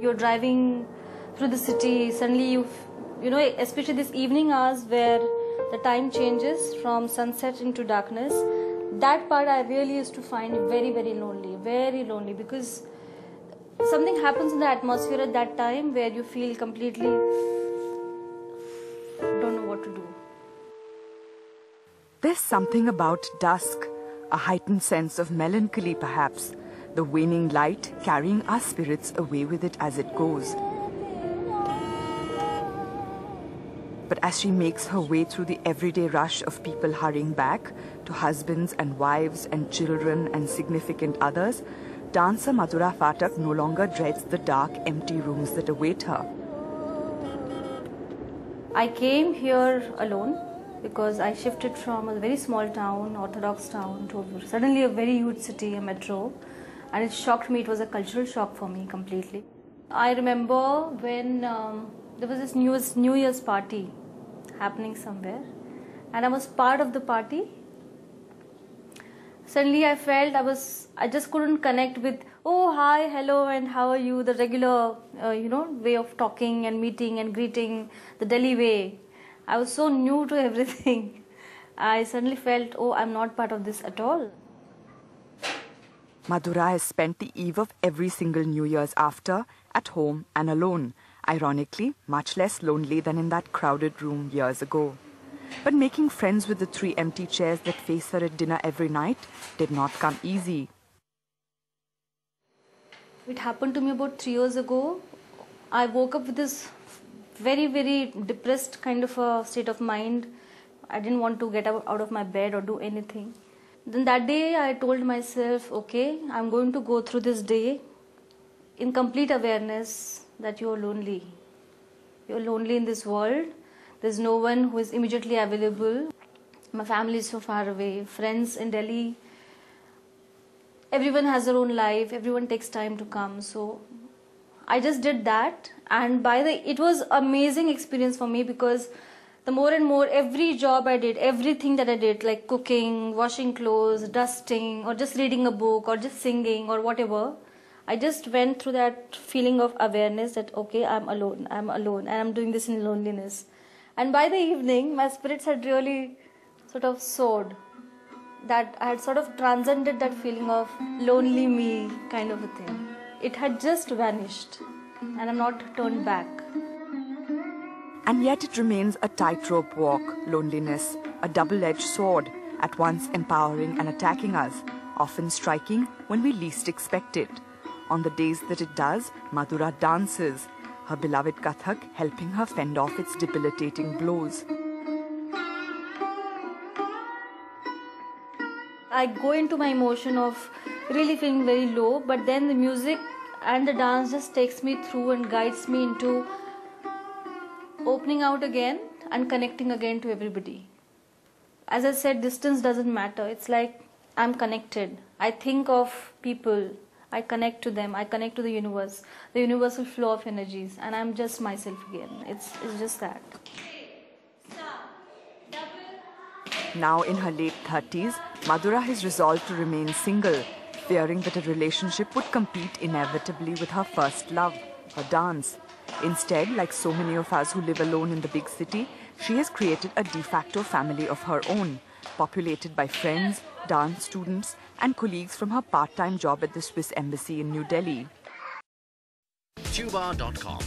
You're driving through the city, suddenly you know, especially this evening hours where the time changes from sunset into darkness, that part I really used to find very, very lonely, because something happens in the atmosphere at that time where you feel completely don't know what to do. There's something about dusk, a heightened sense of melancholy perhaps, the waning light carrying our spirits away with it as it goes. But as she makes her way through the everyday rush of people hurrying back to husbands and wives and children and significant others, dancer Madhura Phatak no longer dreads the dark, empty rooms that await her. I came here alone because I shifted from a very small town, orthodox town, to suddenly a very huge city, a metro, and it shocked me. It was a cultural shock for me completely. I remember when there was this New Year's party happening somewhere, and I was part of the party. Suddenly I felt I just couldn't connect with, oh, hi, hello, and how are you, the regular, way of talking and meeting and greeting, the Delhi way. I was so new to everything. I suddenly felt, oh, I'm not part of this at all. Madhura has spent the eve of every single New Year's after at home and alone, ironically much less lonely than in that crowded room years ago. But making friends with the 3 empty chairs that face her at dinner every night did not come easy. It happened to me about 3 years ago. I woke up with this very, very depressed kind of a state of mind. I didn't want to get out of my bed or do anything. Then that day I told myself, okay, I'm going to go through this day in complete awareness that you're lonely. You're lonely in this world. There's no one who is immediately available. My family is so far away. Friends in Delhi. Everyone has their own life. Everyone takes time to come. So I just did that. And it was amazing experience for me, because the more and more every job I did, everything that I did, like cooking, washing clothes, dusting, or just reading a book, or just singing, or whatever, I just went through that feeling of awareness that, okay, I'm alone, and I'm doing this in loneliness. And by the evening, my spirits had really sort of soared. That I had sort of transcended that feeling of lonely me kind of a thing. It had just vanished, and I'm not turned back. And yet it remains a tightrope walk, loneliness, a double-edged sword, at once empowering and attacking us, often striking when we least expect it. On the days that it does, Madhura dances, her beloved Kathak helping her fend off its debilitating blows. I go into my emotion of really feeling very low, but then the music and the dance just takes me through and guides me into opening out again and connecting again to everybody. As I said, distance doesn't matter. It's like I'm connected. I think of people. I connect to them. I connect to the universe, the universal flow of energies, and I'm just myself again. It's just that. Now in her late 30s, Madhura has resolved to remain single, fearing that a relationship would compete inevitably with her first love, her dance. Instead, like so many of us who live alone in the big city, she has created a de facto family of her own, populated by friends, dance students, and colleagues from her part-time job at the Swiss Embassy in New Delhi. Tuba.com